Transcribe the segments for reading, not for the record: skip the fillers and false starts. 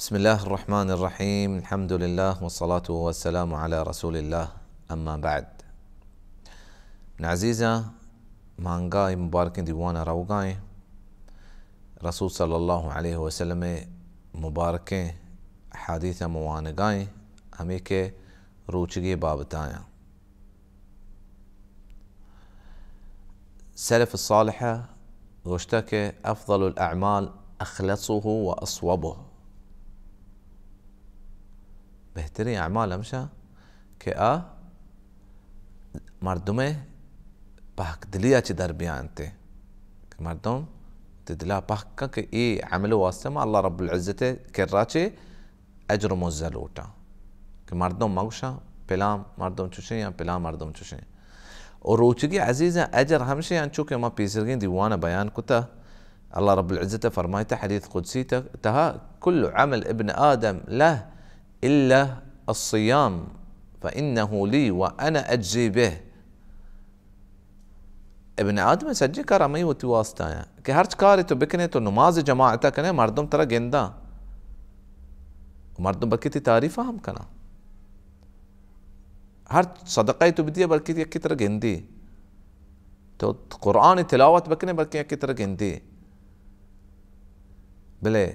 بسم الله الرحمن الرحيم. الحمد لله والصلاة والسلام على رسول الله. أما بعد، من عزيزة مانغاي مباركين ديوانا روغاي رسول صلى الله عليه وسلم مباركين حديث موانغاي هميك روچگي بابتايا سلف الصالحة غشتك أفضل الأعمال أخلصه وأصوبه. بهترین اعمال همشه که مردم پاک دلیا چی در بیانته که مردم تدلا پاک که ای عمل واسطه ما الله رب العزة کراچه اجر مزلوتا که مردم مگوشا پلام مردم چوشن یا پلام مردم چوشن. و روچگی عزیزه اجر همشه یعنی چون که ما پیسرگین دیوانه بیان کتا الله رب العزة فرمایته حديث قدسي تها كل عمل ابن آدم له إلا الصيام فإنه لي وأنا أجزي به. ابن آدم سجی کار امی وتی واسطه ہے کہ ہر کاری تو بکنے تو نماز جماعت کنے مردم ترا گندا مردم بلکہ تعریف ہم کنا ہر صدقہ تو بدیہ بلکہ یک طرح گندی تو قرآن تلاوت بکنے بلکہ یک طرح گندی بلے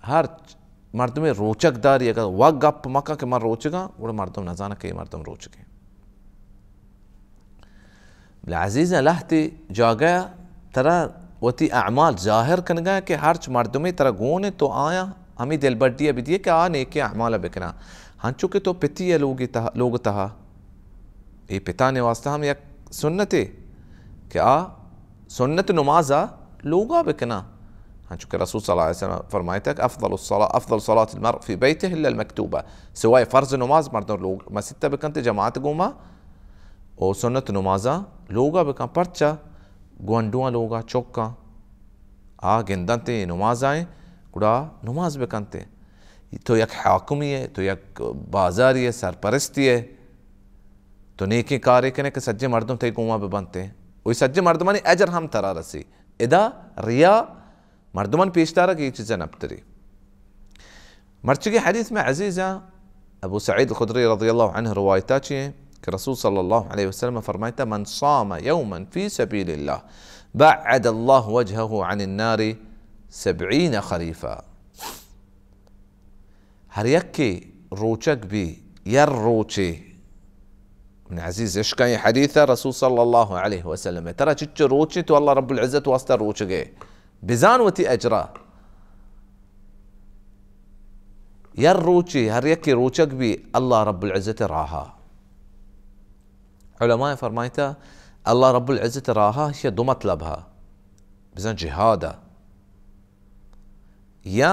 ہر مردم روچک داری اگر وقت گپ مکہ کہ من روچگا وہ مردم نزانا کہ مردم روچگے. العزيزة لحتي جاگا ترى وتی اعمال ظاهر کنگا کہ ہرچ مردمی ترى گونے تو آیا ہمیں دل بڑھیا بدیے کہ آنے کے اعمال بکنا ہنچو کہ تو پتی ہے لوگ تہا یہ پتانے واسطہ ہم یک سنت ہے کہ سنت نمازا لوگا بکنا هنشوف الرسول صلى الله عليه وسلم فرمايتك أفضل صلاة المرء في بيته إلا المكتوبة سواء فرض نماز مردم لوگ ما ستة بكنت جماعت قوما و سنة نمازا لوگا بكن پرچا گوندوا لوگا چوکا گندنتے نمازائیں گڑا نماز بکنتے تو یک حاکمی ہے تو یک بازاری ہے سرپرستی ہے تو نیکی کارے کنے کہ سجے مردم تے قوما ببنتے وہی سجے مردمانی اجر ہم ترا رسی ادا ریا مردمان پیشتارا کی چیزیں نبتری. مرچگی حدیث میں عزیزہ ابو سعید الخدری رضی اللہ عنہ روایتا چیئے کہ رسول صلی اللہ علیہ وسلم فرمائتا من صام يوما في سبيل الله بعد الله وجهه عن النار 70 خريفا. ہر یک کی روچک بھی یر روچے من عزیز اشکا یہ حدیثہ رسول صلی اللہ علیہ وسلم ترى چچ روچے تو اللہ رب العزت واسطہ روچگے بزان وتی اجرا یر روچی ہر یک روچک بھی اللہ رب العزت راہا. علماء فرمایتا اللہ رب العزت راہا یہ دو مطلب ہے بزان جہادا یا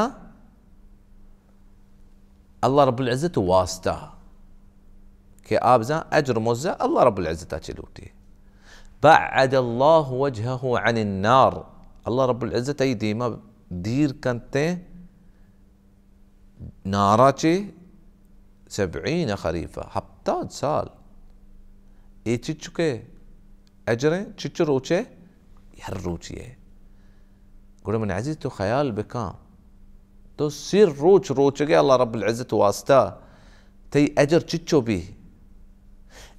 اللہ رب العزت واسطہ کہ آپ بزان اجر موزہ اللہ رب العزت چلوٹی بعد اللہ وجهه عن النار الله رب العزة أي ديما دير كنتين ناراتي 70 خريفة هبتاد سال اي تشوكي اجرين تشو روچه ير روچيه قولوا من عزيز تو خيال بكام تو سير روچگه الله رب العزة واسطة تي اجر تشو بيه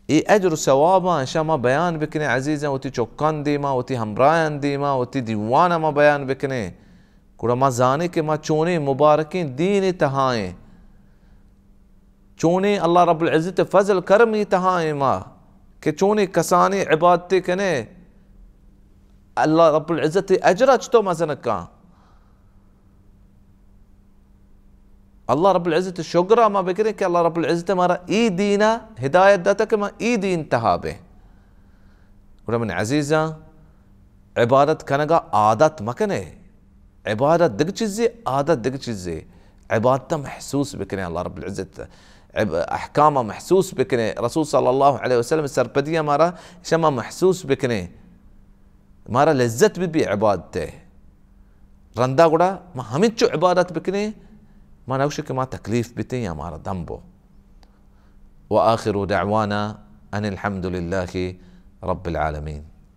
اي اجر ثوابا ان شاء ما بیان بکنے عزیزاں وتی چوکان دیما وتی ہمراہن دیما وتی دیوانا ما بیان بکنے کڑا ما زانے کہ ما چونے مبارکین دین تہائیں چونے اللہ رب العزت فضل کرمی تہائیں ما کہ چونے کسانے عبادتے کنے اللہ رب العزت اجرہ چتو مزنکا اللہ رب العزت شکرہ ما بکرے کہ اللہ رب العزت ہمارا ای دینہ ہدایت داتا کہ ما ای دین تہابے. اور من عزیزہ عبادت کنگا عادت مکنے عبادت دگ چیزے عادت دگ چیزے عبادتہ محسوس بکنے اللہ رب العزت احکامہ محسوس بکنے رسول صلی اللہ علیہ وسلم سرپدیہ ہمارا شما محسوس بکنے ہمارا لذت بھی عبادت رندہ گڑا ما ہمیں چو عبادت بکنے ما نوشك ما تكليف بتي يا مارا دمبو. وآخر دعوانا أن الحمد لله رب العالمين.